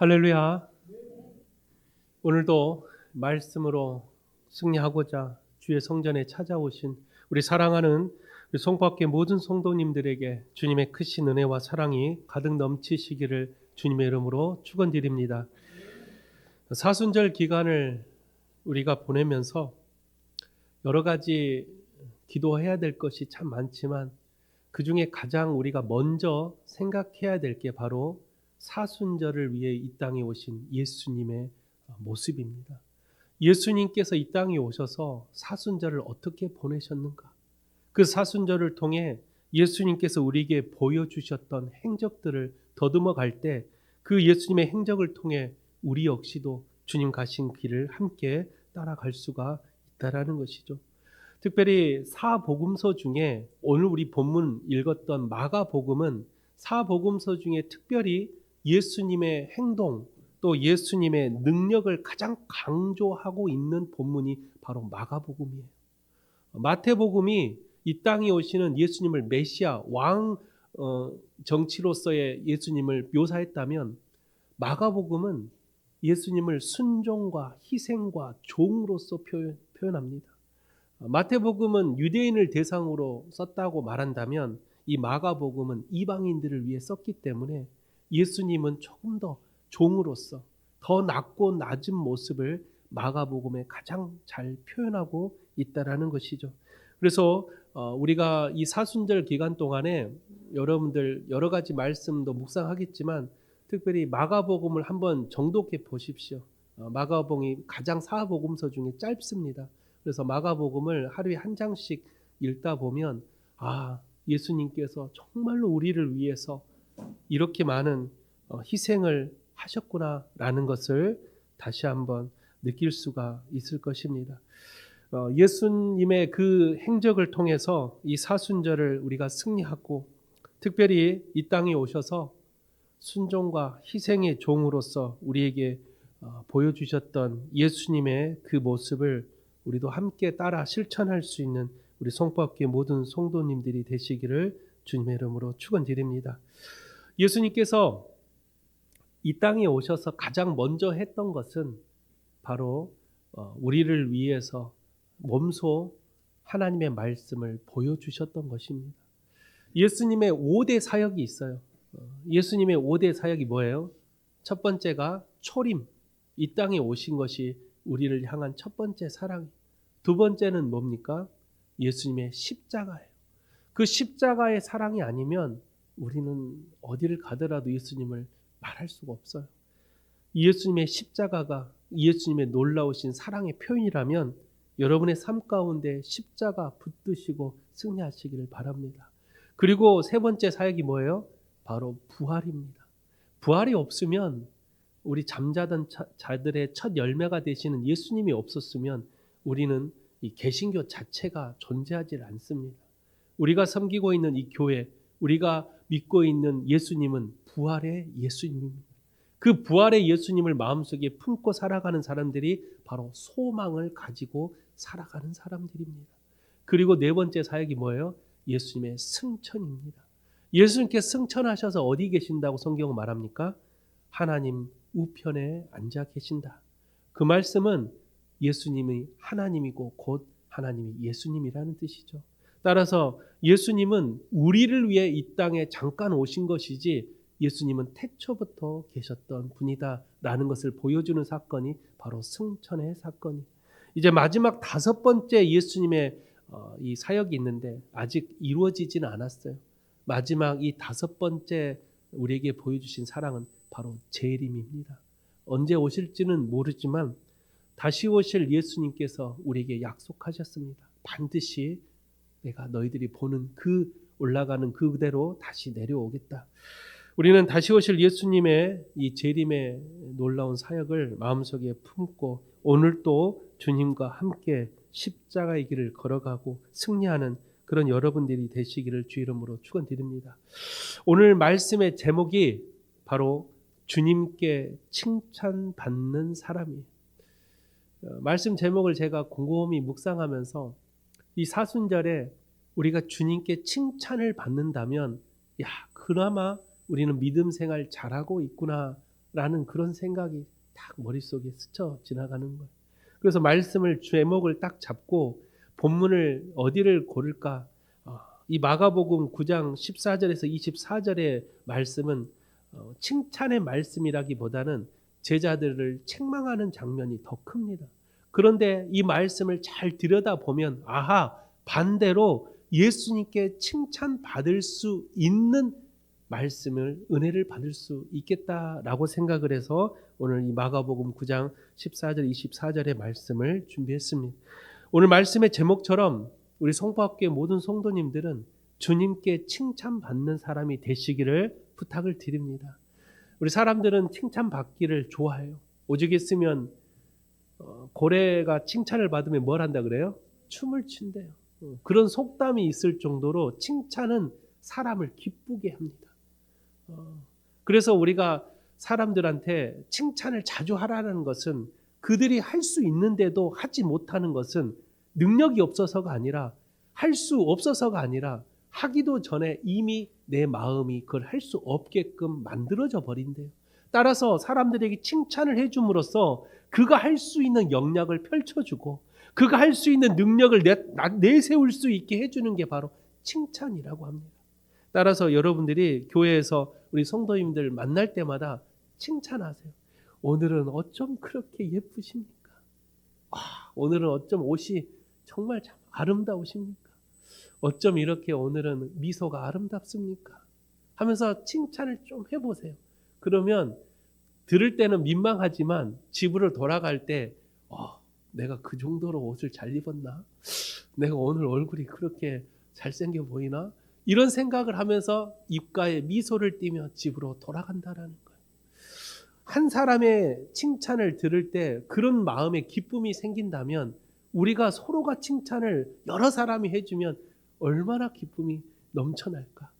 할렐루야. 오늘도 말씀으로 승리하고자 주의 성전에 찾아오신 우리 사랑하는 우리 송밖의 모든 성도님들에게 주님의 크신 은혜와 사랑이 가득 넘치시기를 주님의 이름으로 축원드립니다. 사순절 기간을 우리가 보내면서 여러 가지 기도해야 될 것이 참 많지만 그 중에 가장 우리가 먼저 생각해야 될 게 바로 사순절을 위해 이 땅에 오신 예수님의 모습입니다. 예수님께서 이 땅에 오셔서 사순절을 어떻게 보내셨는가? 그 사순절을 통해 예수님께서 우리에게 보여주셨던 행적들을 더듬어 갈 때 그 예수님의 행적을 통해 우리 역시도 주님 가신 길을 함께 따라갈 수가 있다라는 것이죠. 특별히 사복음서 중에 오늘 우리 본문 읽었던 마가복음은 사복음서 중에 특별히 예수님의 행동 또 예수님의 능력을 가장 강조하고 있는 본문이 바로 마가복음이에요. 마태복음이 이 땅에 오시는 예수님을 메시아 왕 정치로서의 예수님을 묘사했다면 마가복음은 예수님을 순종과 희생과 종으로서 표현합니다. 마태복음은 유대인을 대상으로 썼다고 말한다면 이 마가복음은 이방인들을 위해 썼기 때문에 예수님은 조금 더 종으로서 더 낮고 낮은 모습을 마가복음에 가장 잘 표현하고 있다라는 것이죠. 그래서 우리가 이 사순절 기간 동안에 여러분들 여러 가지 말씀도 묵상하겠지만 특별히 마가복음을 한번 정독해 보십시오. 마가복음이 가장 사복음서 중에 짧습니다. 그래서 마가복음을 하루에 한 장씩 읽다 보면 예수님께서 정말로 우리를 위해서 이렇게 많은 희생을 하셨구나라는 것을 다시 한번 느낄 수가 있을 것입니다. 예수님의 그 행적을 통해서 이 사순절을 우리가 승리하고 특별히 이 땅에 오셔서 순종과 희생의 종으로서 우리에게 보여주셨던 예수님의 그 모습을 우리도 함께 따라 실천할 수 있는 우리 송파교회 모든 성도님들이 되시기를 주님의 이름으로 축원드립니다. 예수님께서 이 땅에 오셔서 가장 먼저 했던 것은 바로 우리를 위해서 몸소 하나님의 말씀을 보여주셨던 것입니다. 예수님의 5대 사역이 있어요. 예수님의 5대 사역이 뭐예요? 첫 번째가 초림, 이 땅에 오신 것이 우리를 향한 첫 번째 사랑. 두 번째는 뭡니까? 예수님의 십자가예요. 그 십자가의 사랑이 아니면 우리는 어디를 가더라도 예수님을 말할 수가 없어요. 예수님의 십자가가 예수님의 놀라우신 사랑의 표현이라면 여러분의 삶 가운데 십자가 붙드시고 승리하시기를 바랍니다. 그리고 세 번째 사역이 뭐예요? 바로 부활입니다. 부활이 없으면 우리 잠자던 자들의 첫 열매가 되시는 예수님이 없었으면 우리는 이 개신교 자체가 존재하지 않습니다. 우리가 섬기고 있는 이 교회, 우리가 믿고 있는 예수님은 부활의 예수님입니다. 그 부활의 예수님을 마음속에 품고 살아가는 사람들이 바로 소망을 가지고 살아가는 사람들입니다. 그리고 네 번째 사역이 뭐예요? 예수님의 승천입니다. 예수님께서 승천하셔서 어디 계신다고 성경은 말합니까? 하나님 우편에 앉아 계신다. 그 말씀은 예수님이 하나님이고 곧 하나님이 예수님이라는 뜻이죠. 따라서 예수님은 우리를 위해 이 땅에 잠깐 오신 것이지 예수님은 태초부터 계셨던 분이다라는 것을 보여주는 사건이 바로 승천의 사건이. 이제 마지막 다섯 번째 예수님의 이 사역이 있는데 아직 이루어지지는 않았어요. 마지막 이 다섯 번째 우리에게 보여주신 사랑은 바로 재림입니다. 언제 오실지는 모르지만 다시 오실 예수님께서 우리에게 약속하셨습니다. 반드시 내가 너희들이 보는 그 올라가는 그대로 다시 내려오겠다. 우리는 다시 오실 예수님의 이 재림의 놀라운 사역을 마음속에 품고 오늘 또 주님과 함께 십자가의 길을 걸어가고 승리하는 그런 여러분들이 되시기를 주 이름으로 축원드립니다. 오늘 말씀의 제목이 바로 주님께 칭찬받는 사람이에요. 말씀 제목을 제가 곰곰이 묵상하면서 이 사순절에 우리가 주님께 칭찬을 받는다면 그나마 우리는 믿음 생활 잘하고 있구나 라는 그런 생각이 딱 머릿속에 스쳐 지나가는 거예요. 그래서 말씀을 제목을 딱 잡고 본문을 어디를 고를까? 이 마가복음 9장 14절에서 24절의 말씀은 칭찬의 말씀이라기보다는 제자들을 책망하는 장면이 더 큽니다. 그런데 이 말씀을 잘 들여다보면 아하, 반대로 예수님께 칭찬받을 수 있는 말씀을, 은혜를 받을 수 있겠다라고 생각을 해서 오늘 이 마가복음 9장 14절 24절의 말씀을 준비했습니다. 오늘 말씀의 제목처럼 우리 성포학교의 모든 성도님들은 주님께 칭찬받는 사람이 되시기를 부탁을 드립니다. 우리 사람들은 칭찬받기를 좋아해요. 오죽했으면 고래가 칭찬을 받으면 뭘 한다 그래요? 춤을 춘대요. 그런 속담이 있을 정도로 칭찬은 사람을 기쁘게 합니다. 그래서 우리가 사람들한테 칭찬을 자주 하라는 것은 그들이 할 수 있는데도 하지 못하는 것은 능력이 없어서가 아니라, 할 수 없어서가 아니라 하기도 전에 이미 내 마음이 그걸 할 수 없게끔 만들어져 버린대요. 따라서 사람들에게 칭찬을 해줌으로써 그가 할 수 있는 역량을 펼쳐주고 그가 할 수 있는 능력을 내세울 수 있게 해주는 게 바로 칭찬이라고 합니다. 따라서 여러분들이 교회에서 우리 성도님들 만날 때마다 칭찬하세요. 오늘은 어쩜 그렇게 예쁘십니까? 오늘은 어쩜 옷이 정말 참 아름다우십니까? 어쩜 이렇게 오늘은 미소가 아름답습니까? 하면서 칭찬을 좀 해보세요. 그러면 들을 때는 민망하지만 집으로 돌아갈 때 내가 그 정도로 옷을 잘 입었나? 내가 오늘 얼굴이 그렇게 잘생겨 보이나? 이런 생각을 하면서 입가에 미소를 띠며 집으로 돌아간다라는 거예요. 한 사람의 칭찬을 들을 때 그런 마음의 기쁨이 생긴다면 우리가 서로가 칭찬을 여러 사람이 해주면 얼마나 기쁨이 넘쳐날까.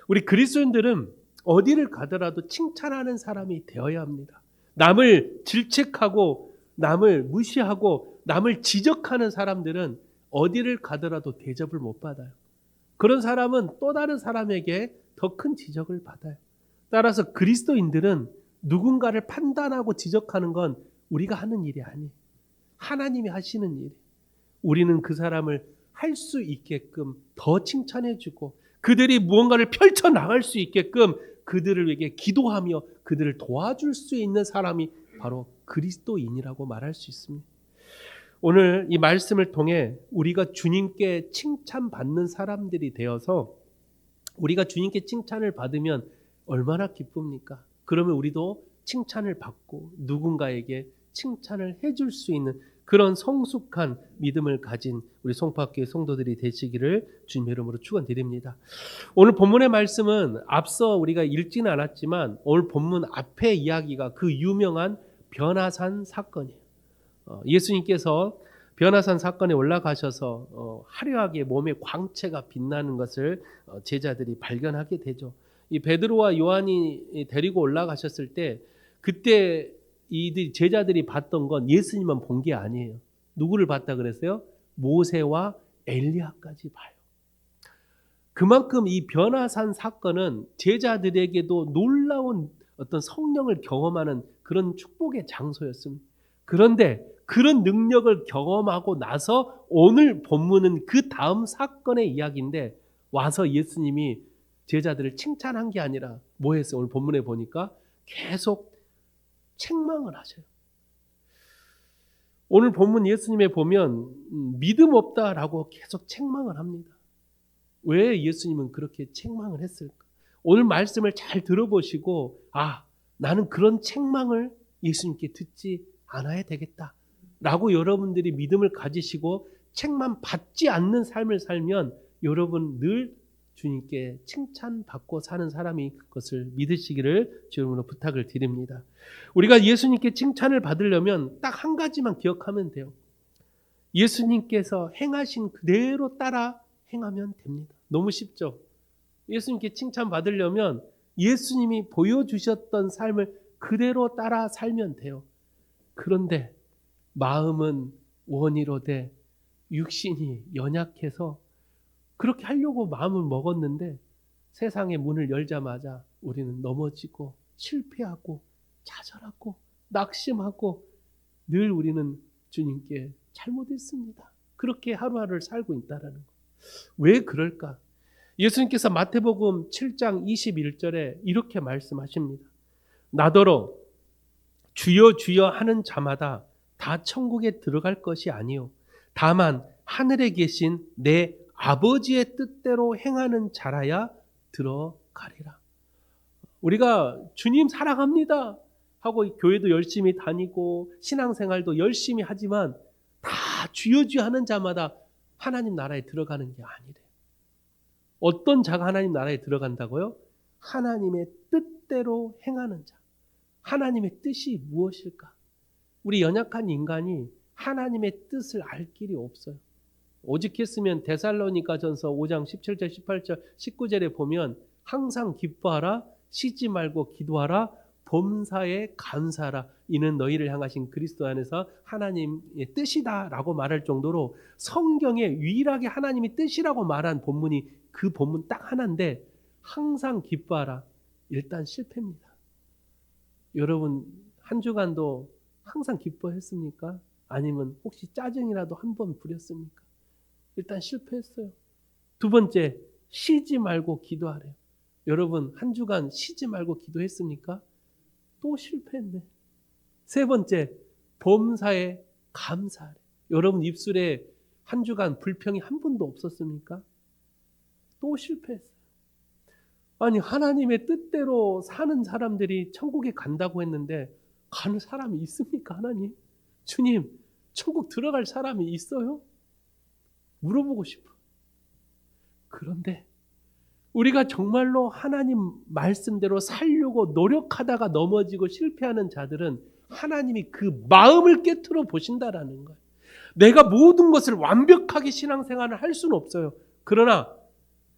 우리 그리스도인들은 어디를 가더라도 칭찬하는 사람이 되어야 합니다. 남을 질책하고 남을 무시하고 남을 지적하는 사람들은 어디를 가더라도 대접을 못 받아요. 그런 사람은 또 다른 사람에게 더 큰 지적을 받아요. 따라서 그리스도인들은 누군가를 판단하고 지적하는 건 우리가 하는 일이 아니에요. 하나님이 하시는 일이에요. 우리는 그 사람을 할 수 있게끔 더 칭찬해주고 그들이 무언가를 펼쳐나갈 수 있게끔 그들을 위해 기도하며 그들을 도와줄 수 있는 사람이 바로 그리스도인이라고 말할 수 있습니다. 오늘 이 말씀을 통해 우리가 주님께 칭찬받는 사람들이 되어서 우리가 주님께 칭찬을 받으면 얼마나 기쁩니까? 그러면 우리도 칭찬을 받고 누군가에게 칭찬을 해줄 수 있는 그런 성숙한 믿음을 가진 우리 송파학교의 성도들이 되시기를 주님의 이름으로 축원드립니다. 오늘 본문의 말씀은 앞서 우리가 읽지는 않았지만 오늘 본문 앞의 이야기가 그 유명한 변화산 사건이에요. 예수님께서 변화산 사건에 올라가셔서 화려하게 몸에 광채가 빛나는 것을 제자들이 발견하게 되죠. 이 베드로와 요한이 데리고 올라가셨을 때 그때 이 제자들이 봤던 건 예수님만 본 게 아니에요. 누구를 봤다 그랬어요? 모세와 엘리야까지 봐요. 그만큼 이 변화산 사건은 제자들에게도 놀라운 어떤 성령을 경험하는 그런 축복의 장소였습니다. 그런데 그런 능력을 경험하고 나서 오늘 본문은 그 다음 사건의 이야기인데 와서 예수님이 제자들을 칭찬한 게 아니라 뭐 했어요? 오늘 본문에 보니까 계속 책망을 하셔요. 오늘 본문 예수님에 보면 믿음 없다라고 계속 책망을 합니다. 왜 예수님은 그렇게 책망을 했을까? 오늘 말씀을 잘 들어보시고 나는 그런 책망을 예수님께 듣지 않아야 되겠다 라고 여러분들이 믿음을 가지시고 책망 받지 않는 삶을 살면 여러분 늘 주님께 칭찬받고 사는 사람이 그것을 믿으시기를 주님으로 부탁을 드립니다. 우리가 예수님께 칭찬을 받으려면 딱 한 가지만 기억하면 돼요. 예수님께서 행하신 그대로 따라 행하면 됩니다. 너무 쉽죠? 예수님께 칭찬받으려면 예수님이 보여주셨던 삶을 그대로 따라 살면 돼요. 그런데 마음은 원이로되 육신이 연약해서 그렇게 하려고 마음을 먹었는데 세상의 문을 열자마자 우리는 넘어지고 실패하고 좌절하고 낙심하고 늘 우리는 주님께 잘못했습니다. 그렇게 하루하루를 살고 있다라는 거. 왜 그럴까? 예수님께서 마태복음 7장 21절에 이렇게 말씀하십니다. 나더러 주여 주여 하는 자마다 다 천국에 들어갈 것이 아니요 다만 하늘에 계신 내 아버지의 뜻대로 행하는 자라야 들어가리라. 우리가 주님 사랑합니다 하고 교회도 열심히 다니고 신앙생활도 열심히 하지만 다 주여 주여 하는 자마다 하나님 나라에 들어가는 게 아니래. 어떤 자가 하나님 나라에 들어간다고요? 하나님의 뜻대로 행하는 자. 하나님의 뜻이 무엇일까? 우리 연약한 인간이 하나님의 뜻을 알 길이 없어요. 오직 했으면 데살로니가전서 5장 17절, 18절, 19절에 보면 항상 기뻐하라, 쉬지 말고 기도하라, 범사에 감사하라. 이는 너희를 향하신 그리스도 안에서 하나님의 뜻이다라고 말할 정도로 성경에 유일하게 하나님의 뜻이라고 말한 본문이 그 본문 딱 하나인데 항상 기뻐하라. 일단 실패입니다. 여러분 한 주간도 항상 기뻐했습니까? 아니면 혹시 짜증이라도 한 번 부렸습니까? 일단 실패했어요. 두 번째, 쉬지 말고 기도하래요. 여러분 한 주간 쉬지 말고 기도했습니까? 또 실패했네. 세 번째, 범사에 감사하래. 여러분 입술에 한 주간 불평이 한 번도 없었습니까? 또 실패했어요. 아니 하나님의 뜻대로 사는 사람들이 천국에 간다고 했는데 가는 사람이 있습니까? 하나님? 주님, 천국 들어갈 사람이 있어요? 물어보고 싶어. 그런데 우리가 정말로 하나님 말씀대로 살려고 노력하다가 넘어지고 실패하는 자들은 하나님이 그 마음을 깨트려 보신다라는 거예요. 내가 모든 것을 완벽하게 신앙생활을 할 수는 없어요. 그러나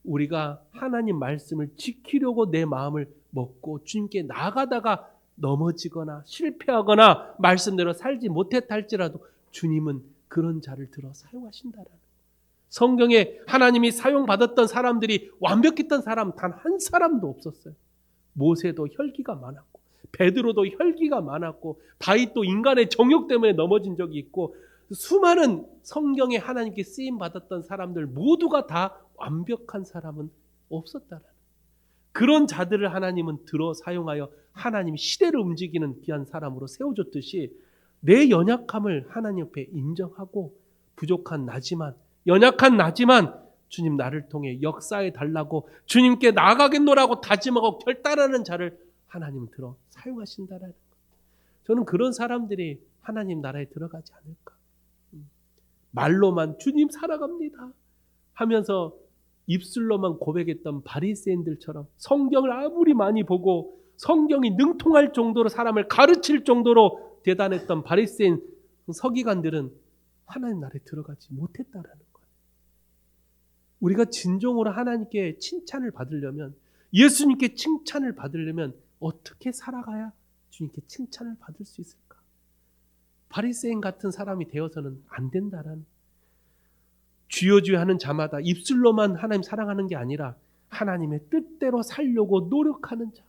우리가 하나님 말씀을 지키려고 내 마음을 먹고 주님께 나가다가 넘어지거나 실패하거나 말씀대로 살지 못했다 할지라도 주님은 그런 자를 들어 사용하신다라는 거예요. 성경에 하나님이 사용받았던 사람들이 완벽했던 사람 단 한 사람도 없었어요. 모세도 혈기가 많았고 베드로도 혈기가 많았고 다윗도 인간의 정욕 때문에 넘어진 적이 있고 수많은 성경에 하나님께 쓰임받았던 사람들 모두가 다 완벽한 사람은 없었다라는 그런 자들을 하나님은 들어 사용하여 하나님이 시대를 움직이는 귀한 사람으로 세워줬듯이 내 연약함을 하나님 앞에 인정하고 부족한 나지만 연약한 나지만 주님 나를 통해 역사해 달라고 주님께 나가겠노라고 다짐하고 결단하는 자를 하나님은 들어 사용하신다라는 것. 저는 그런 사람들이 하나님 나라에 들어가지 않을까. 말로만 주님 사랑합니다 하면서 입술로만 고백했던 바리새인들처럼 성경을 아무리 많이 보고 성경이 능통할 정도로 사람을 가르칠 정도로 대단했던 바리새인 서기관들은 하나님 나라에 들어가지 못했다라는 거예요. 우리가 진정으로 하나님께 칭찬을 받으려면 예수님께 칭찬을 받으려면 어떻게 살아가야 주님께 칭찬을 받을 수 있을까? 바리새인 같은 사람이 되어서는 안 된다라는 주여 주여 하는 자마다 입술로만 하나님 사랑하는 게 아니라 하나님의 뜻대로 살려고 노력하는 자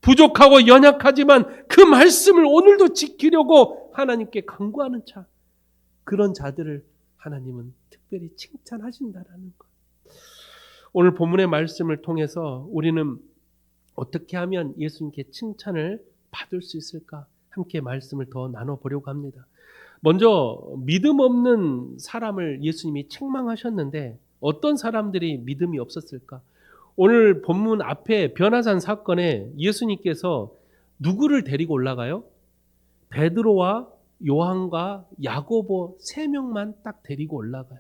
부족하고 연약하지만 그 말씀을 오늘도 지키려고 하나님께 간구하는 자 그런 자들을 하나님은 특별히 칭찬하신다라는 것. 오늘 본문의 말씀을 통해서 우리는 어떻게 하면 예수님께 칭찬을 받을 수 있을까? 함께 말씀을 더 나눠보려고 합니다. 먼저 믿음 없는 사람을 예수님이 책망하셨는데 어떤 사람들이 믿음이 없었을까? 오늘 본문 앞에 변화산 사건에 예수님께서 누구를 데리고 올라가요? 베드로와 요한과 야고보 3명만 딱 데리고 올라가요.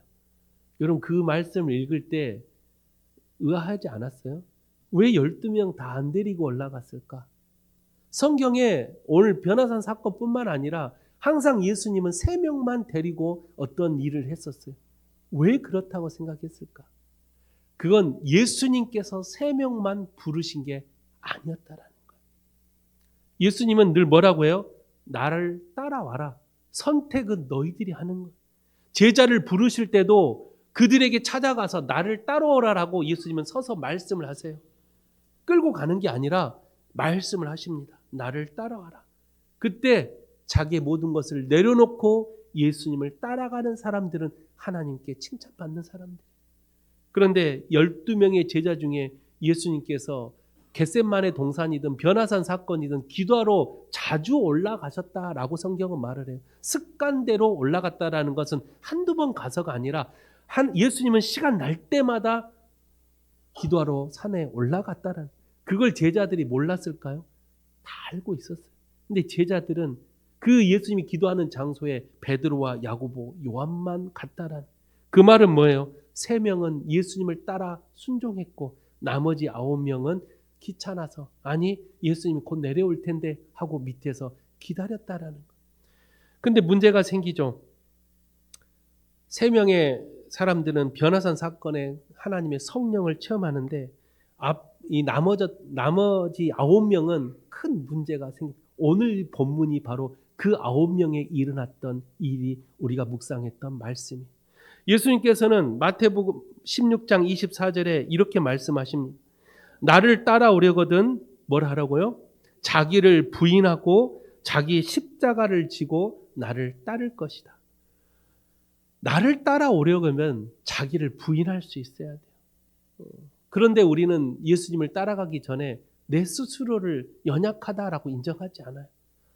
여러분 그 말씀을 읽을 때 의아하지 않았어요? 왜 12명 다 안 데리고 올라갔을까? 성경에 오늘 변화산 사건뿐만 아니라 항상 예수님은 3명만 데리고 어떤 일을 했었어요. 왜 그렇다고 생각했을까? 그건 예수님께서 3명만 부르신 게 아니었다라는 거예요. 예수님은 늘 뭐라고 해요? 나를 따라와라. 선택은 너희들이 하는 거예요. 제자를 부르실 때도 그들에게 찾아가서 나를 따라오라라고 예수님은 서서 말씀을 하세요. 끌고 가는 게 아니라 말씀을 하십니다. 나를 따라와라. 그때 자기의 모든 것을 내려놓고 예수님을 따라가는 사람들은 하나님께 칭찬받는 사람들. 그런데 12명의 제자 중에 예수님께서 겟셋만의 동산이든 변화산 사건이든 기도하러 자주 올라가셨다라고 성경은 말을 해요. 습관대로 올라갔다라는 것은 한두 번 가서가 아니라 예수님은 시간 날 때마다 기도하러 산에 올라갔다라는, 그걸 제자들이 몰랐을까요? 다 알고 있었어요. 근데 제자들은 그 예수님이 기도하는 장소에 베드로와 야고보, 요한만 갔다라는, 그 말은 뭐예요? 3명은 예수님을 따라 순종했고 나머지 9명은 귀찮아서, 아니 예수님이 곧 내려올 텐데 하고 밑에서 기다렸다라는 거. 근데 문제가 생기죠. 3명의 사람들은 변화산 사건에 하나님의 성령을 체험하는데 이 나머지 9명은 큰 문제가 생깁니다. 오늘 본문이 바로 그 9명에 일어났던 일이 우리가 묵상했던 말씀이. 예수님께서는 마태복음 16장 24절에 이렇게 말씀하십니다. 나를 따라오려거든 뭘 하라고요? 자기를 부인하고 자기 십자가를 지고 나를 따를 것이다. 나를 따라오려면 자기를 부인할 수 있어야 돼요. 그런데 우리는 예수님을 따라가기 전에 내 스스로를 연약하다라고 인정하지 않아요.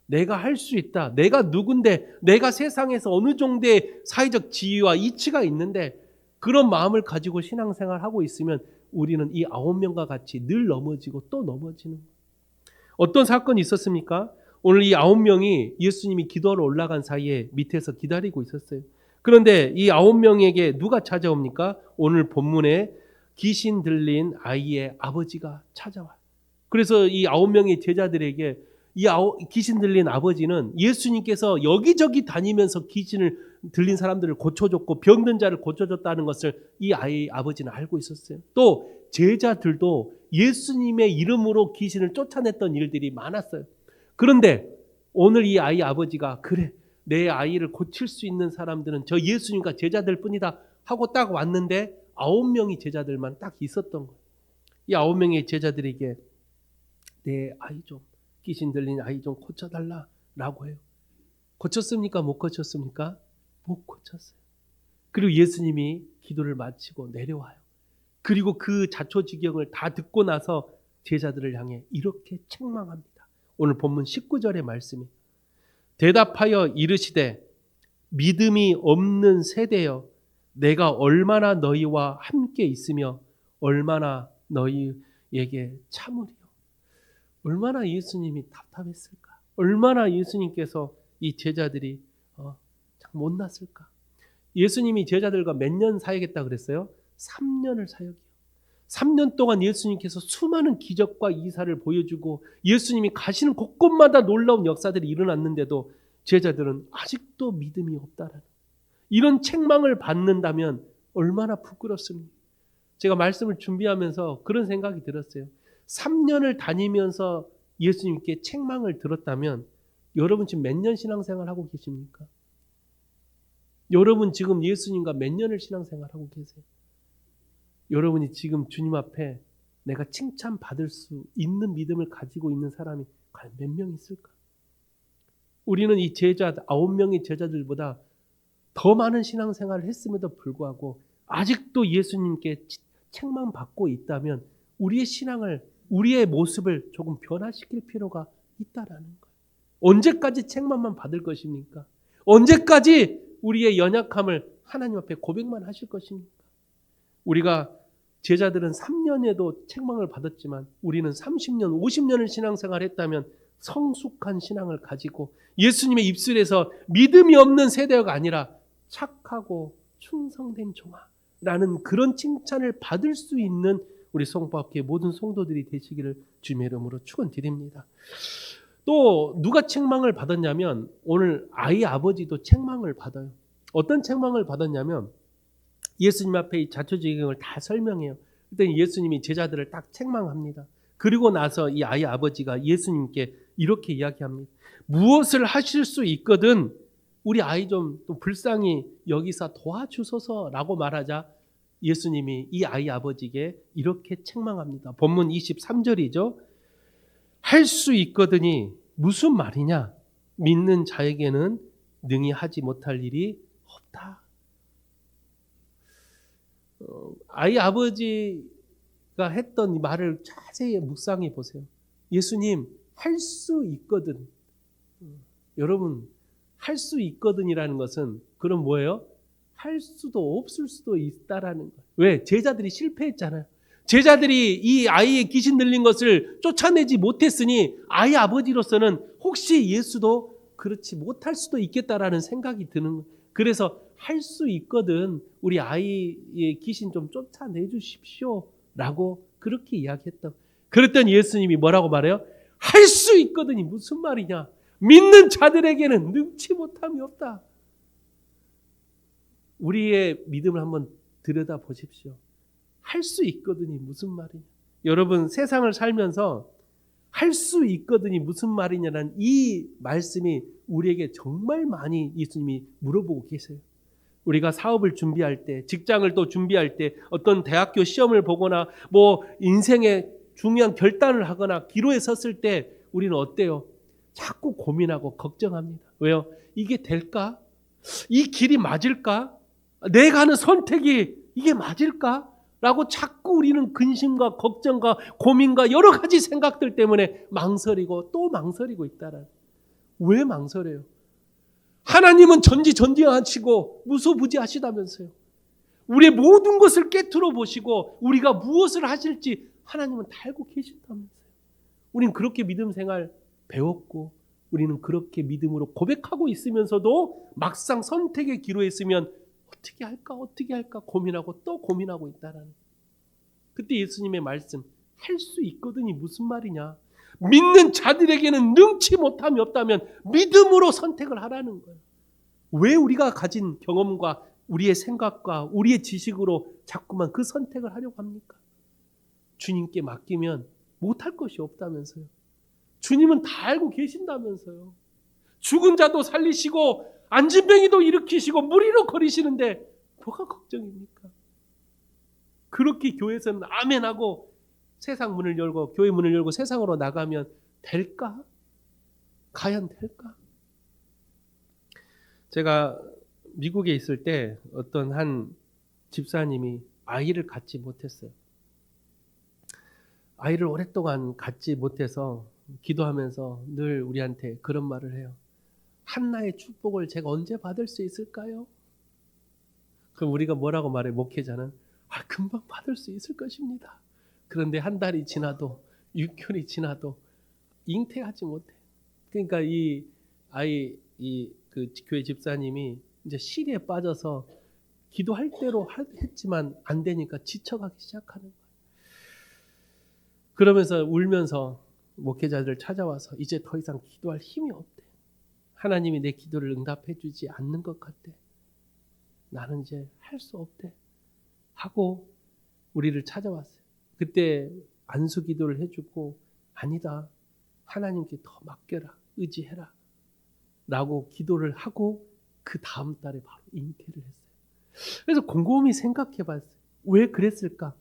내가 할 수 있다. 내가 누군데, 내가 세상에서 어느 정도의 사회적 지위와 이치가 있는데, 그런 마음을 가지고 신앙생활하고 있으면 우리는 이 9명과 같이 늘 넘어지고 또 넘어지는 거예요. 어떤 사건이 있었습니까? 오늘 이 9명이 예수님이 기도하러 올라간 사이에 밑에서 기다리고 있었어요. 그런데 이 9명에게 누가 찾아옵니까? 오늘 본문에 귀신 들린 아이의 아버지가 찾아와요. 그래서 이 9명의 제자들에게 이 귀신 들린 아버지는 예수님께서 여기저기 다니면서 귀신을 들린 사람들을 고쳐줬고 병든 자를 고쳐줬다는 것을 이 아이의 아버지는 알고 있었어요. 또 제자들도 예수님의 이름으로 귀신을 쫓아냈던 일들이 많았어요. 그런데 오늘 이 아이 아버지가 그래, 내 아이를 고칠 수 있는 사람들은 저 예수님과 제자들 뿐이다 하고 딱 왔는데 9명의 제자들만 딱 있었던 거예요. 이 9명의 제자들에게 내 아이 좀, 귀신 들린 아이 좀 고쳐달라라고 해요. 고쳤습니까? 못 고쳤습니까? 못 고쳤어요. 그리고 예수님이 기도를 마치고 내려와요. 그리고 그 자초지경을 다 듣고 나서 제자들을 향해 이렇게 책망합니다. 오늘 본문 19절의 말씀이 대답하여 이르시되 믿음이 없는 세대여 내가 얼마나 너희와 함께 있으며 얼마나 너희에게 참으리요. 얼마나 예수님이 답답했을까? 얼마나 예수님께서 이 제자들이 참 못났을까? 예수님이 제자들과 몇 년 사역했다 그랬어요? 3년을 사역해요. 3년 동안 예수님께서 수많은 기적과 이사를 보여주고 예수님이 가시는 곳곳마다 놀라운 역사들이 일어났는데도 제자들은 아직도 믿음이 없다라는, 이런 책망을 받는다면 얼마나 부끄럽습니까? 제가 말씀을 준비하면서 그런 생각이 들었어요. 3년을 다니면서 예수님께 책망을 들었다면 여러분 지금 몇 년 신앙생활하고 계십니까? 여러분 지금 예수님과 몇 년을 신앙생활하고 계세요? 여러분이 지금 주님 앞에 내가 칭찬받을 수 있는 믿음을 가지고 있는 사람이 과연 몇 명 있을까? 우리는 이 제자 9명의 제자들보다 더 많은 신앙생활을 했음에도 불구하고 아직도 예수님께 책망받고 있다면 우리의 신앙을, 우리의 모습을 조금 변화시킬 필요가 있다라는 거예요. 언제까지 책망만 받을 것입니까? 언제까지 우리의 연약함을 하나님 앞에 고백만 하실 것입니까? 우리가 제자들은 3년에도 책망을 받았지만 우리는 30년, 50년을 신앙생활 했다면 성숙한 신앙을 가지고 예수님의 입술에서 믿음이 없는 세대가 아니라 착하고 충성된 종아라는 그런 칭찬을 받을 수 있는 우리 성포학교의 모든 성도들이 되시기를 주님의 이름으로 축원드립니다. 또 누가 책망을 받았냐면 오늘 아이 아버지도 책망을 받아요. 어떤 책망을 받았냐면 예수님 앞에 이 자초지경을 다 설명해요. 그때 예수님이 제자들을 딱 책망합니다. 그리고 나서 이 아이 아버지가 예수님께 이렇게 이야기합니다. 무엇을 하실 수 있거든 우리 아이 좀 또 불쌍히 여기서 도와주소서라고 말하자 예수님이 이 아이 아버지에게 이렇게 책망합니다. 본문 23절이죠. 할 수 있거든이 무슨 말이냐? 믿는 자에게는 능히 하지 못할 일이 없다. 아이 아버지가 했던 말을 자세히 묵상해 보세요. 예수님, 할 수 있거든. 여러분, 할 수 있거든이라는 것은 그럼 뭐예요? 할 수도 없을 수도 있다라는 거예요. 왜? 제자들이 실패했잖아요. 제자들이 이 아이의 귀신 들린 것을 쫓아내지 못했으니 아이 아버지로서는 혹시 예수도 그렇지 못할 수도 있겠다라는 생각이 드는 거예요. 그래서 할 수 있거든 우리 아이의 귀신 좀 쫓아내 주십시오 라고 그렇게 이야기했던. 그랬더니 예수님이 뭐라고 말해요? 할 수 있거든이 무슨 말이냐? 믿는 자들에게는 능치 못함이 없다. 우리의 믿음을 한번 들여다 보십시오. 할 수 있거든이 무슨 말이냐? 여러분, 세상을 살면서 할 수 있거든이 무슨 말이냐는 이 말씀이 우리에게 정말 많이 예수님이 물어보고 계세요. 우리가 사업을 준비할 때, 직장을 또 준비할 때, 어떤 대학교 시험을 보거나 뭐 인생의 중요한 결단을 하거나 기로에 섰을 때 우리는 어때요? 자꾸 고민하고 걱정합니다. 왜요? 이게 될까? 이 길이 맞을까? 내가 하는 선택이 이게 맞을까? 라고 자꾸 우리는 근심과 걱정과 고민과 여러 가지 생각들 때문에 망설이고 또 망설이고 있다라는. 왜 망설여요? 하나님은 전지전능하시고 무소부지하시다면서요. 우리의 모든 것을 꿰뚫어 보시고 우리가 무엇을 하실지 하나님은 다 알고 계신다면서요. 우리는 그렇게 믿음 생활 배웠고 우리는 그렇게 믿음으로 고백하고 있으면서도 막상 선택의 기로에 있으면 어떻게 할까 고민하고 또 고민하고 있다라는. 그때 예수님의 말씀, 할 수 있거든이 무슨 말이냐? 믿는 자들에게는 능치 못함이 없다면 믿음으로 선택을 하라는 거예요. 왜 우리가 가진 경험과 우리의 생각과 우리의 지식으로 자꾸만 그 선택을 하려고 합니까? 주님께 맡기면 못할 것이 없다면서요. 주님은 다 알고 계신다면서요. 죽은 자도 살리시고 안진뱅이도 일으키시고 무리로 거리시는데 뭐가 걱정입니까? 그렇게 교회에서는 아멘하고 세상 문을 열고 교회 문을 열고 세상으로 나가면 될까? 과연 될까? 제가 미국에 있을 때 어떤 한 집사님이 아이를 갖지 못했어요. 아이를 오랫동안 갖지 못해서 기도하면서 늘 우리한테 그런 말을 해요. 한나의 축복을 제가 언제 받을 수 있을까요? 그럼 우리가 뭐라고 말해? 목회자는 금방 받을 수 있을 것입니다. 그런데 한 달이 지나도 6개월이 지나도 잉태하지 못해. 그러니까 이 아이 그 교회 집사님이 이제 시리에 빠져서 기도할 대로 했지만 안 되니까 지쳐가기 시작하는 거예요. 그러면서 울면서 목회자들 찾아와서 이제 더 이상 기도할 힘이 없대. 하나님이 내 기도를 응답해 주지 않는 것 같대. 나는 이제 할 수 없대. 하고 우리를 찾아왔어요. 그때 안수 기도를 해주고 아니다. 하나님께 더 맡겨라. 의지해라. 라고 기도를 하고 그 다음 달에 바로 잉태를 했어요. 그래서 곰곰이 생각해 봤어요. 왜 그랬을까?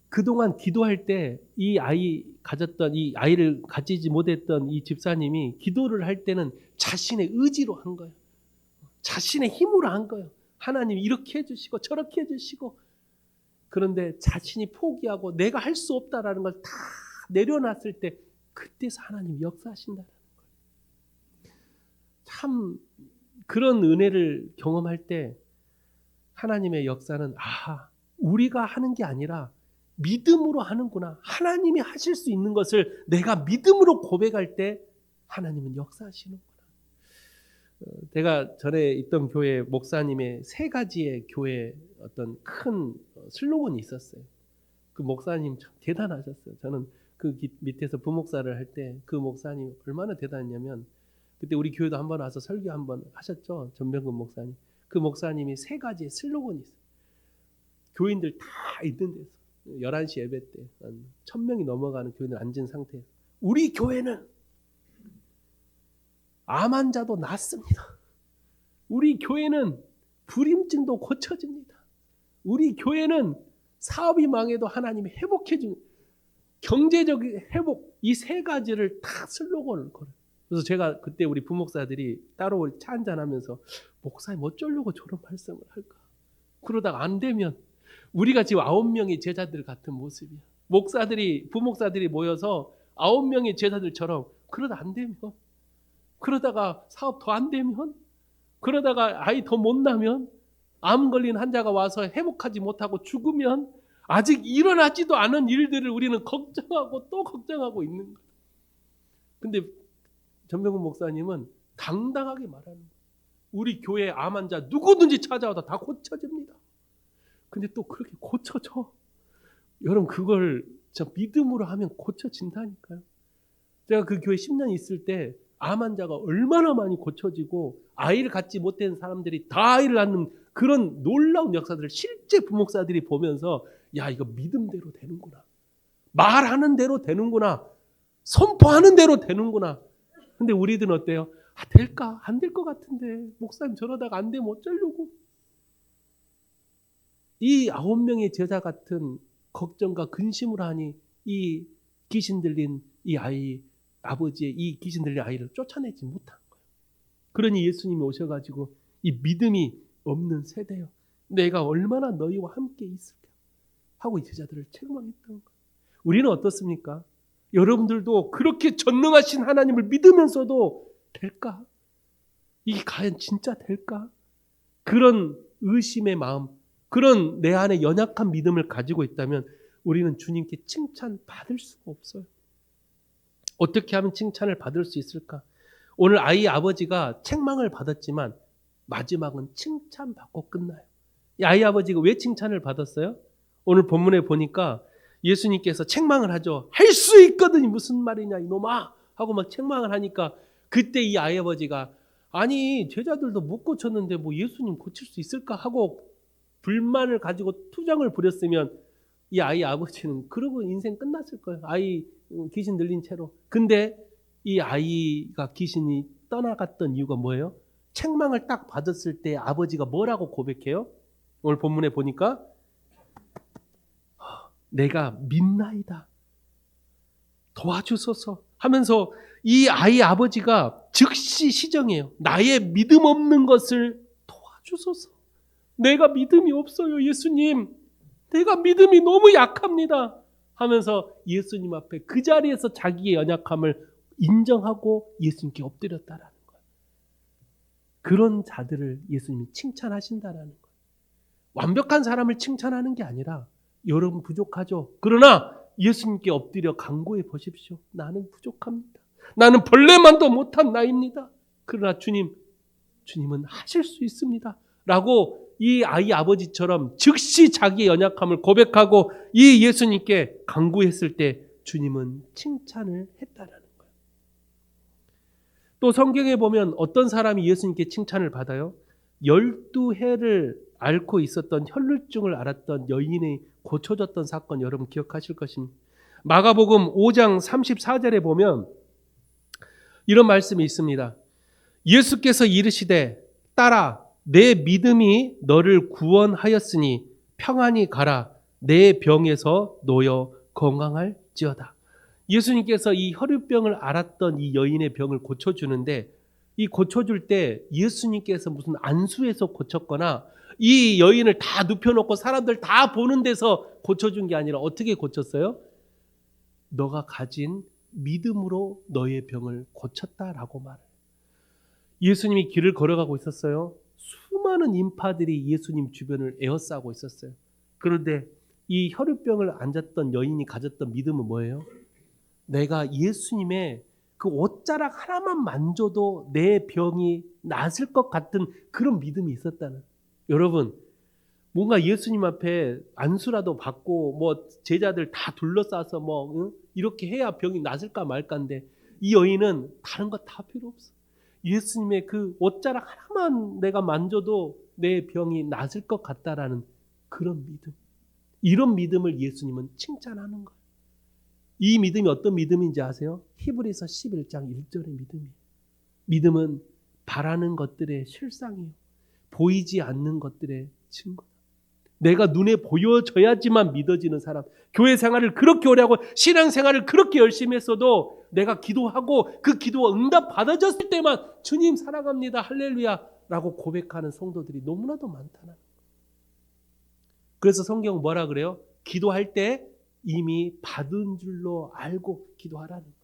그동안 기도할 때 이 아이를 가지지 못했던 이 집사님이 기도를 할 때는 자신의 의지로 한 거예요. 자신의 힘으로 한 거예요. 하나님 이렇게 해주시고 저렇게 해주시고. 그런데 자신이 포기하고 내가 할 수 없다라는 걸 다 내려놨을 때 그때서 하나님 역사하신다는 거예요. 참 그런 은혜를 경험할 때 하나님의 역사는 우리가 하는 게 아니라 믿음으로 하는구나. 하나님이 하실 수 있는 것을 내가 믿음으로 고백할 때 하나님은 역사하시는구나. 제가 전에 있던 교회 목사님의 3가지의 교회 어떤 큰 슬로건이 있었어요. 그 목사님 참 대단하셨어요. 저는 그 밑에서 부목사를 할 때 그 목사님 얼마나 대단했냐면 그때 우리 교회도 한번 와서 설교 한번 하셨죠. 전병근 목사님. 그 목사님이 3가지의 슬로건이 있어요. 교인들 다 있는 데서 11시 예배 때 1000명이 넘어가는 교인들 앉은 상태에서 우리 교회는 암 환자도 낫습니다. 우리 교회는 불임증도 고쳐집니다. 우리 교회는 사업이 망해도 하나님이 회복해 줍니다. 경제적 회복 이 3가지를 다 슬로건을 걸어요. 그래서 제가 그때 우리 부목사들이 따로 차 한잔하면서 목사님 어쩌려고 저런 말씀을 할까? 그러다가 안 되면 우리가 지금 9명의 제자들 같은 모습이야. 목사들이 부목사들이 모여서 9명의 제자들처럼 그러다 안 되면 그러다가 사업 더 안 되면 그러다가 아이 더 못 나면 암 걸린 환자가 와서 회복하지 못하고 죽으면 아직 일어나지도 않은 일들을 우리는 걱정하고 또 걱정하고 있는 거예요. 근데 전병훈 목사님은 당당하게 말하는 거예요. 우리 교회 암 환자 누구든지 찾아와도 다 고쳐집니다. 근데 또 그렇게 고쳐져. 여러분 그걸 진짜 믿음으로 하면 고쳐진다니까요. 제가 그 교회 10년 있을 때 암 환자가 얼마나 많이 고쳐지고 아이를 갖지 못한 사람들이 다 아이를 낳는 그런 놀라운 역사들을 실제 부목사들이 보면서 야 이거 믿음대로 되는구나. 말하는 대로 되는구나. 선포하는 대로 되는구나. 근데 우리들은 어때요? 아 될까? 안 될 것 같은데 목사님 저러다가 안 되면 어쩌려고. 이 9명의 제자 같은 걱정과 근심을 하니 이 귀신 들린 이 아이 아버지의 이 귀신 들린 아이를 쫓아내지 못한 거예요. 그러니 예수님이 오셔가지고 이 믿음이 없는 세대요. 내가 얼마나 너희와 함께 있을까 하고 이 제자들을 책망했던 거예요. 우리는 어떻습니까? 여러분들도 그렇게 전능하신 하나님을 믿으면서도 될까? 이게 과연 진짜 될까? 그런 의심의 마음, 그런 내 안에 연약한 믿음을 가지고 있다면 우리는 주님께 칭찬받을 수가 없어요. 어떻게 하면 칭찬을 받을 수 있을까? 오늘 아이 아버지가 책망을 받았지만 마지막은 칭찬받고 끝나요. 이 아이 아버지가 왜 칭찬을 받았어요? 오늘 본문에 보니까 예수님께서 책망을 하죠. 할 수 있거든 무슨 말이냐 이놈아 하고 막 책망을 하니까 그때 이 아이 아버지가 아니 제자들도 못 고쳤는데 뭐 예수님 고칠 수 있을까 하고 불만을 가지고 투정을 부렸으면 이 아이 아버지는 그러고 인생 끝났을 거예요. 아이 귀신 들린 채로. 근데 이 아이가 귀신이 떠나갔던 이유가 뭐예요? 책망을 딱 받았을 때 아버지가 뭐라고 고백해요? 오늘 본문에 보니까 내가 믿나이다. 도와주소서 하면서 이 아이 아버지가 즉시 시정해요. 나의 믿음 없는 것을 도와주소서. 내가 믿음이 없어요, 예수님. 내가 믿음이 너무 약합니다. 하면서 예수님 앞에 그 자리에서 자기의 연약함을 인정하고 예수님께 엎드렸다라는 거예요. 그런 자들을 예수님이 칭찬하신다라는 거예요. 완벽한 사람을 칭찬하는 게 아니라 여러분 부족하죠. 그러나 예수님께 엎드려 간구해 보십시오. 나는 부족합니다. 나는 벌레만도 못한 나입니다. 그러나 주님은 하실 수 있습니다. 라고 이 아이 아버지처럼 즉시 자기의 연약함을 고백하고 이 예수님께 간구했을 때 주님은 칭찬을 했다라는 거예요. 또 성경에 보면 어떤 사람이 예수님께 칭찬을 받아요? 12해를 앓고 있었던 혈루증을 앓았던 여인이 고쳐졌던 사건 여러분 기억하실 것입니다. 마가복음 5장 34절에 보면 이런 말씀이 있습니다. 예수께서 이르시되 딸아 내 믿음이 너를 구원하였으니 평안히 가라. 내 병에서 놓여 건강할지어다. 예수님께서 이 혈루병을 앓았던 이 여인의 병을 고쳐주는데 이 고쳐줄 때 예수님께서 무슨 안수해서 고쳤거나 이 여인을 다 눕혀놓고 사람들 다 보는 데서 고쳐준 게 아니라 어떻게 고쳤어요? 너가 가진 믿음으로 너의 병을 고쳤다라고 말해요. 예수님이 길을 걸어가고 있었어요. 수많은 인파들이 예수님 주변을 에워싸고 있었어요. 그런데 이 혈루병을 앓았던 여인이 가졌던 믿음은 뭐예요? 내가 예수님의 그 옷자락 하나만 만져도 내 병이 나을 것 같은 그런 믿음이 있었다는. 여러분 뭔가 예수님 앞에 안수라도 받고 뭐 제자들 다 둘러싸서 뭐 이렇게 해야 병이 나을까 말까인데 이 여인은 다른 거 다 필요 없어. 예수님의 그 옷자락 하나만 내가 만져도 내 병이 나을 것 같다라는 그런 믿음. 이런 믿음을 예수님은 칭찬하는 거예요. 이 믿음이 어떤 믿음인지 아세요? 히브리서 11장 1절의 믿음이에요. 믿음은 바라는 것들의 실상이에요. 보이지 않는 것들의 증거. 내가 눈에 보여져야지만 믿어지는 사람, 교회 생활을 그렇게 오래 하고 신앙 생활을 그렇게 열심히 했어도 내가 기도하고 그 기도가 응답 받아졌을 때만 주님 사랑합니다 할렐루야 라고 고백하는 성도들이 너무나도 많다는. 그래서 성경 뭐라 그래요? 기도할 때 이미 받은 줄로 알고 기도하라는 거예요.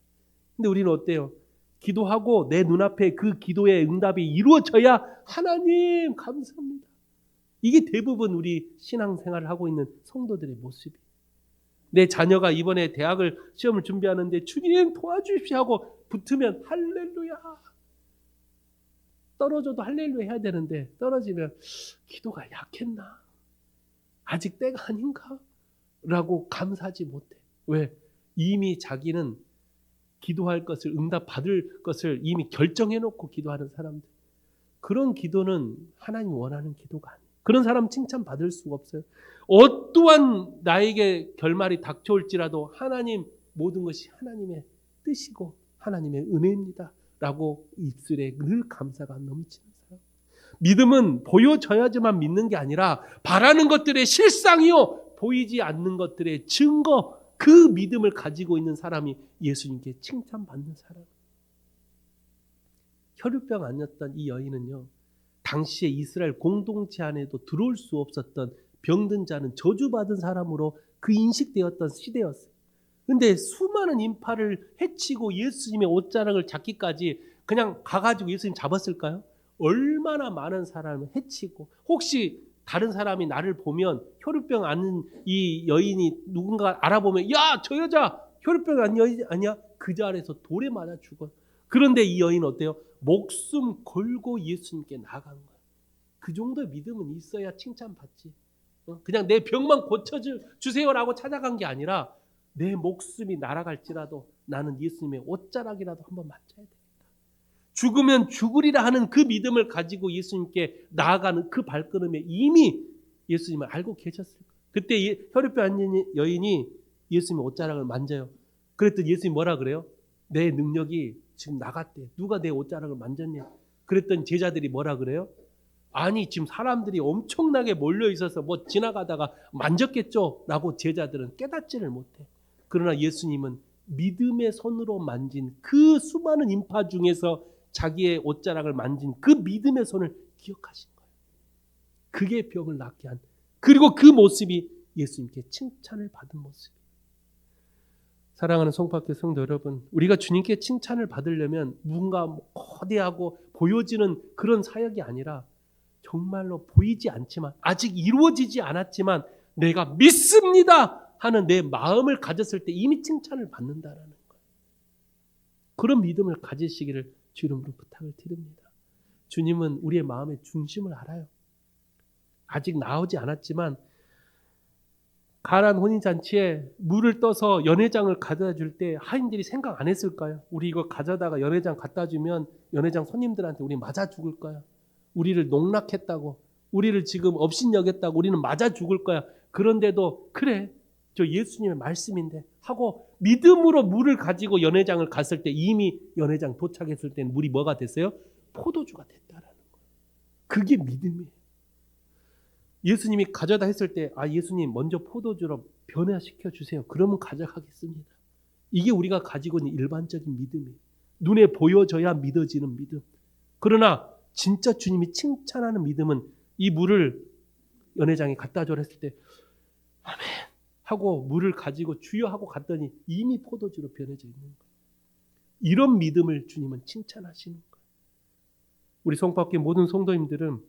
근데 우리는 어때요? 기도하고 내 눈앞에 그 기도의 응답이 이루어져야 하나님 감사합니다. 이게 대부분 우리 신앙생활을 하고 있는 성도들의 모습이에요. 내 자녀가 이번에 대학을 시험을 준비하는데 주님 도와주십시오 하고 붙으면 할렐루야. 떨어져도 할렐루야 해야 되는데 떨어지면 기도가 약했나? 아직 때가 아닌가? 라고 감사하지 못해. 왜? 이미 자기는 기도할 것을 응답 받을 것을 이미 결정해 놓고 기도하는 사람들. 그런 기도는 하나님 원하는 기도가 아니에요. 그런 사람 칭찬 받을 수가 없어요. 어떠한 나에게 결말이 닥쳐올지라도 하나님 모든 것이 하나님의 뜻이고 하나님의 은혜입니다 라고 입술에 늘 감사가 넘치는 사람. 믿음은 보여져야지만 믿는 게 아니라 바라는 것들의 실상이요 보이지 않는 것들의 증거, 그 믿음을 가지고 있는 사람이 예수님께 칭찬받는 사람. 혈루병 아니었던 이 여인은요, 당시에 이스라엘 공동체 안에도 들어올 수 없었던 병든 자는 저주받은 사람으로 그 인식되었던 시대였어요. 근데 수많은 인파를 해치고 예수님의 옷자락을 잡기까지 그냥 가가지고 예수님 잡았을까요? 얼마나 많은 사람을 해치고, 혹시 다른 사람이 나를 보면 혈루병 아는 이 여인이 누군가 알아보면 야, 저 여자 혈루병 아니야? 그 자리에서 돌에 맞아 죽어. 그런데 이 여인은 어때요? 목숨 걸고 예수님께 나간 거야. 그 정도의 믿음은 있어야 칭찬받지. 그냥 내 병만 고쳐주세요라고 찾아간 게 아니라 내 목숨이 날아갈지라도 나는 예수님의 옷자락이라도 한번 맞춰야 되겠다. 죽으면 죽으리라 하는 그 믿음을 가지고 예수님께 나아가는 그 발걸음에 이미 예수님을 알고 계셨을 거예요. 그때 혈루병 여인이 예수님의 옷자락을 만져요. 그랬더니 예수님이 뭐라 그래요? 내 능력이 지금 나갔대. 누가 내 옷자락을 만졌냐? 그랬더니 제자들이 뭐라 그래요? 아니 지금 사람들이 엄청나게 몰려 있어서 뭐 지나가다가 만졌겠죠? 라고 제자들은 깨닫지를 못해. 그러나 예수님은 믿음의 손으로 만진 그 수많은 인파 중에서 자기의 옷자락을 만진 그 믿음의 손을 기억하신 거예요. 그게 병을 낫게 한, 그리고 그 모습이 예수님께 칭찬을 받은 모습이에요. 사랑하는 송파교 성도 여러분, 우리가 주님께 칭찬을 받으려면 뭔가 거대하고 보여지는 그런 사역이 아니라 정말로 보이지 않지만 아직 이루어지지 않았지만 내가 믿습니다 하는 내 마음을 가졌을 때 이미 칭찬을 받는다라는 거예요. 그런 믿음을 가지시기를 주 이름으로 부탁을 드립니다. 주님은 우리의 마음의 중심을 알아요. 아직 나오지 않았지만 가나안 혼인잔치에 물을 떠서 연회장을 가져다 줄 때 하인들이 생각 안 했을까요? 우리 이거 가져다가 연회장 갖다 주면 연회장 손님들한테 우리 맞아 죽을 거야. 우리를 농락했다고, 우리를 지금 업신여겼다고, 우리는 맞아 죽을 거야. 그런데도 그래, 저 예수님의 말씀인데 하고 믿음으로 물을 가지고 연회장을 갔을 때 이미 연회장 도착했을 때는 물이 뭐가 됐어요? 포도주가 됐다라는 거예요. 그게 믿음이에요. 예수님이 가져다 했을 때 예수님 먼저 포도주로 변화시켜 주세요. 그러면 가져가겠습니다. 이게 우리가 가지고 있는 일반적인 믿음이에요. 눈에 보여져야 믿어지는 믿음. 그러나 진짜 주님이 칭찬하는 믿음은 이 물을 연회장에 갖다 줘라 했을 때 아멘 하고 물을 가지고 주여 하고 갔더니 이미 포도주로 변해져 있는 거예요. 이런 믿음을 주님은 칭찬하시는 거예요. 우리 송파교회 모든 성도님들은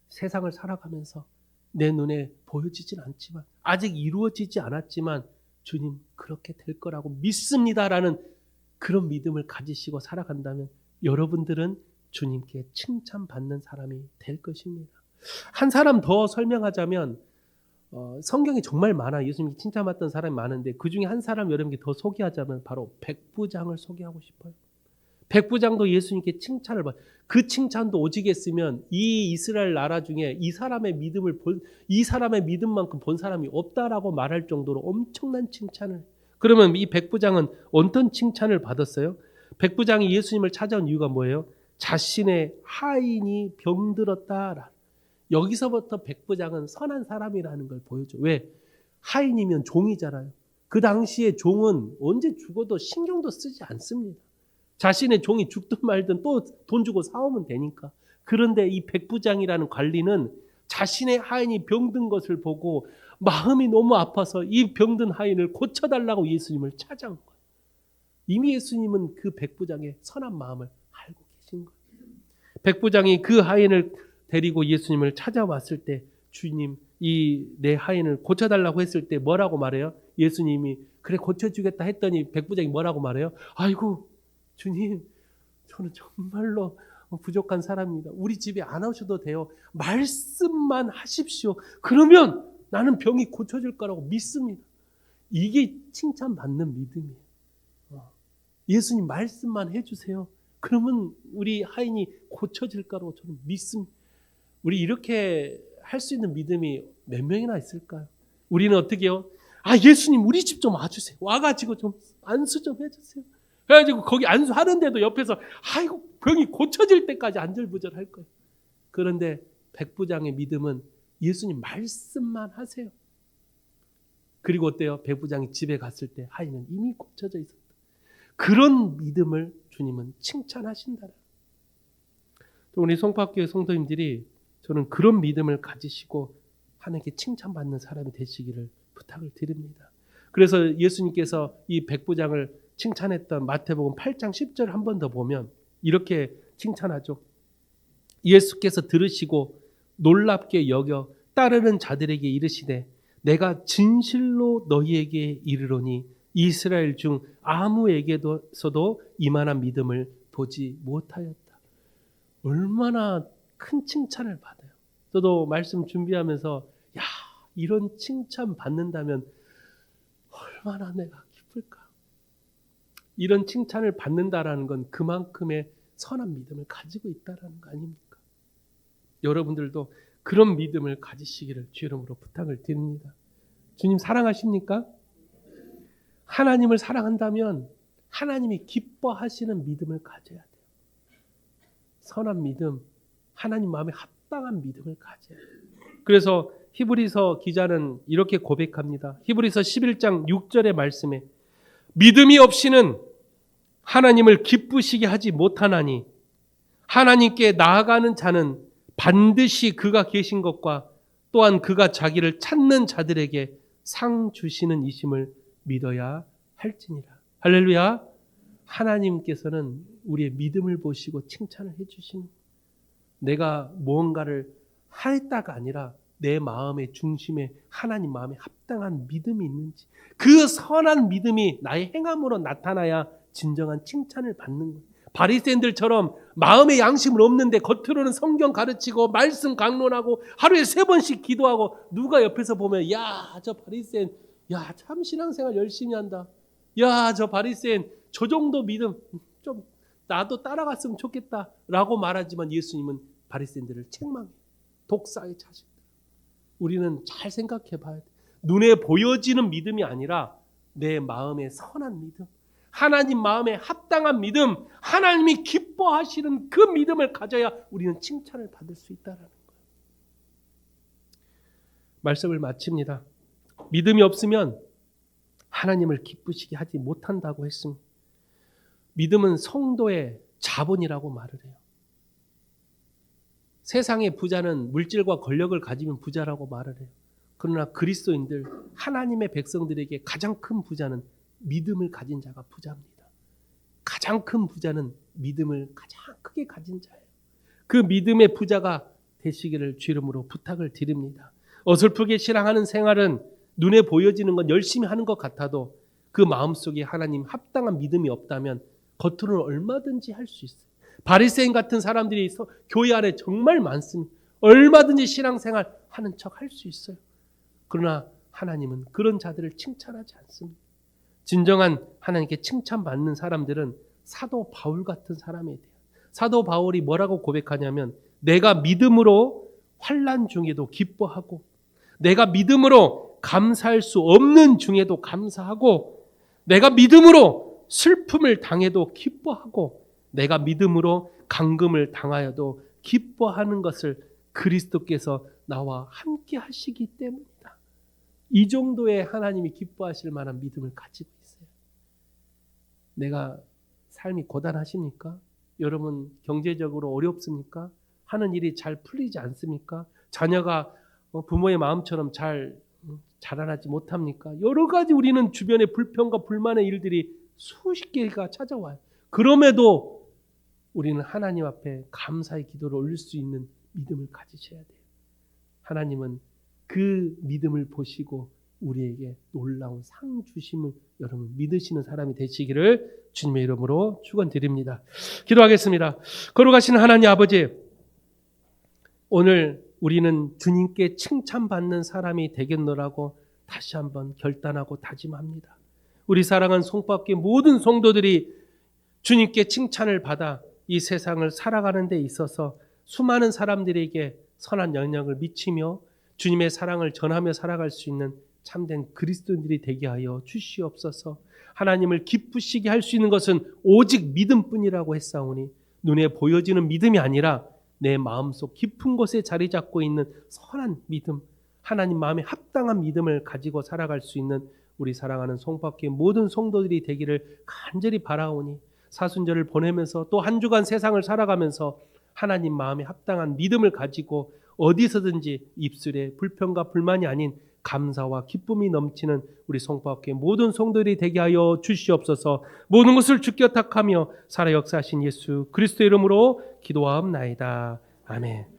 세상을 살아가면서 내 눈에 보여지진 않지만 아직 이루어지지 않았지만 주님 그렇게 될 거라고 믿습니다라는 그런 믿음을 가지시고 살아간다면 여러분들은 주님께 칭찬받는 사람이 될 것입니다. 한 사람 더 설명하자면 성경이 정말 많아. 예수님이 칭찬받던 사람이 많은데 그 중에 한 사람 여러분께 더 소개하자면 바로 백부장을 소개하고 싶어요. 백부장도 예수님께 칭찬을 받. 그 칭찬도 오지겠으면 이 이스라엘 나라 중에 이 사람의 믿음만큼 본 사람이 없다라고 말할 정도로 엄청난 칭찬을. 그러면 이 백부장은 어떤 칭찬을 받았어요? 백부장이 예수님을 찾아온 이유가 뭐예요? 자신의 하인이 병들었다. 여기서부터 백부장은 선한 사람이라는 걸 보여줘. 왜? 하인이면 종이잖아요. 그 당시에 종은 언제 죽어도 신경도 쓰지 않습니다. 자신의 종이 죽든 말든 또 돈 주고 사오면 되니까. 그런데 이 백부장이라는 관리는 자신의 하인이 병든 것을 보고 마음이 너무 아파서 이 병든 하인을 고쳐달라고 예수님을 찾아온 거예요. 이미 예수님은 그 백부장의 선한 마음을 알고 계신 거예요. 백부장이 그 하인을 데리고 예수님을 찾아왔을 때 주님 이 내 하인을 고쳐달라고 했을 때 뭐라고 말해요? 예수님이 그래 고쳐주겠다 했더니 백부장이 뭐라고 말해요? 아이고 주님 저는 정말로 부족한 사람입니다. 우리 집에 안 오셔도 돼요. 말씀만 하십시오. 그러면 나는 병이 고쳐질 거라고 믿습니다. 이게 칭찬받는 믿음이에요. 예수님 말씀만 해주세요. 그러면 우리 하인이 고쳐질 거라고 저는 믿습니다. 우리 이렇게 할 수 있는 믿음이 몇 명이나 있을까요? 우리는 어떻게 해요? 아 예수님 우리 집 좀 와주세요. 와가지고 좀 안수 좀 해주세요. 그래가지고 거기 안수하는데도 옆에서 아이고 병이 고쳐질 때까지 안절부절할 거예요. 그런데 백부장의 믿음은 예수님 말씀만 하세요. 그리고 어때요? 백부장이 집에 갔을 때 하인은 이미 고쳐져 있었다. 그런 믿음을 주님은 칭찬하신다. 또 우리 송파교회 성도님들이 저는 그런 믿음을 가지시고 하나님께 칭찬받는 사람이 되시기를 부탁을 드립니다. 그래서 예수님께서 이 백부장을 칭찬했던 마태복음 8장 10절 한 번 더 보면 이렇게 칭찬하죠. 예수께서 들으시고 놀랍게 여겨 따르는 자들에게 이르시되 내가 진실로 너희에게 이르노니 이스라엘 중 아무에게서도 이만한 믿음을 보지 못하였다. 얼마나 큰 칭찬을 받아요. 저도 말씀 준비하면서 야 이런 칭찬 받는다면 얼마나 내가 기쁠까. 이런 칭찬을 받는다라는 건 그만큼의 선한 믿음을 가지고 있다라는 거 아닙니까? 여러분들도 그런 믿음을 가지시기를 주 이름으로 부탁을 드립니다. 주님 사랑하십니까? 하나님을 사랑한다면 하나님이 기뻐하시는 믿음을 가져야 돼요. 선한 믿음, 하나님 마음에 합당한 믿음을 가져야 돼요. 그래서 히브리서 기자는 이렇게 고백합니다. 히브리서 11장 6절의 말씀에 믿음이 없이는 하나님을 기쁘시게 하지 못하나니 하나님께 나아가는 자는 반드시 그가 계신 것과 또한 그가 자기를 찾는 자들에게 상 주시는 이심을 믿어야 할지니라. 할렐루야. 하나님께서는 우리의 믿음을 보시고 칭찬을 해주시는, 내가 무언가를 하였다가 아니라 내 마음의 중심에 하나님 마음에 합당한 믿음이 있는지, 그 선한 믿음이 나의 행함으로 나타나야 진정한 칭찬을 받는 거예요. 바리새인들처럼 마음의 양심은 없는데 겉으로는 성경 가르치고 말씀 강론하고 하루에 3번씩 기도하고 누가 옆에서 보면 야 저 바리새인 야 참 신앙생활 열심히 한다. 야 저 바리새인 저 정도 믿음 좀 나도 따라갔으면 좋겠다 라고 말하지만 예수님은 바리새인들을 책망해요. 독사의 자식들. 우리는 잘 생각해 봐야 돼. 눈에 보여지는 믿음이 아니라 내 마음의 선한 믿음, 하나님 마음에 합당한 믿음, 하나님이 기뻐하시는 그 믿음을 가져야 우리는 칭찬을 받을 수 있다는 거예요. 말씀을 마칩니다. 믿음이 없으면 하나님을 기쁘시게 하지 못한다고 했습니다. 믿음은 성도의 자본이라고 말을 해요. 세상의 부자는 물질과 권력을 가지면 부자라고 말을 해요. 그러나 그리스도인들, 하나님의 백성들에게 가장 큰 부자는 믿음을 가진 자가 부자입니다. 가장 큰 부자는 믿음을 가장 크게 가진 자예요. 그 믿음의 부자가 되시기를 주 이름으로 부탁을 드립니다. 어설프게 신앙하는 생활은 눈에 보여지는 건 열심히 하는 것 같아도 그 마음속에 하나님 합당한 믿음이 없다면 겉으로는 얼마든지 할 수 있어요. 바리새인 같은 사람들이 교회 안에 정말 많습니다. 얼마든지 신앙생활 하는 척 할 수 있어요. 그러나 하나님은 그런 자들을 칭찬하지 않습니다. 진정한 하나님께 칭찬받는 사람들은 사도 바울 같은 사람에 대해, 사도 바울이 뭐라고 고백하냐면 내가 믿음으로 환난 중에도 기뻐하고 내가 믿음으로 감사할 수 없는 중에도 감사하고 내가 믿음으로 슬픔을 당해도 기뻐하고 내가 믿음으로 감금을 당하여도 기뻐하는 것을 그리스도께서 나와 함께 하시기 때문이다. 이 정도의 하나님이 기뻐하실 만한 믿음을 가지고 있어요. 내가 삶이 고단하십니까? 여러분 경제적으로 어렵습니까? 하는 일이 잘 풀리지 않습니까? 자녀가 부모의 마음처럼 잘 자라나지 못합니까? 여러 가지 우리는 주변에 불평과 불만의 일들이 수십 개가 찾아와요. 그럼에도 우리는 하나님 앞에 감사의 기도를 올릴 수 있는 믿음을 가지셔야 돼요. 하나님은 그 믿음을 보시고 우리에게 놀라운 상 주심을 여러분 믿으시는 사람이 되시기를 주님의 이름으로 축원드립니다. 기도하겠습니다. 거룩하신 하나님 아버지, 오늘 우리는 주님께 칭찬받는 사람이 되겠노라고 다시 한번 결단하고 다짐합니다. 우리 사랑하는 송파교회 모든 성도들이 주님께 칭찬을 받아 이 세상을 살아가는 데 있어서 수많은 사람들에게 선한 영향을 미치며 주님의 사랑을 전하며 살아갈 수 있는 참된 그리스도인들이 되게 하여 주시옵소서. 하나님을 기쁘시게 할 수 있는 것은 오직 믿음뿐이라고 했사오니 눈에 보여지는 믿음이 아니라 내 마음속 깊은 곳에 자리 잡고 있는 선한 믿음, 하나님 마음에 합당한 믿음을 가지고 살아갈 수 있는 우리 사랑하는 송파교회 모든 성도들이 되기를 간절히 바라오니 사순절을 보내면서 또 한 주간 세상을 살아가면서 하나님 마음에 합당한 믿음을 가지고 어디서든지 입술에 불평과 불만이 아닌 감사와 기쁨이 넘치는 우리 송파교회 모든 성도들이 되게 하여 주시옵소서. 모든 것을 주께 탁하며 살아 역사하신 예수 그리스도의 이름으로 기도하옵나이다. 아멘.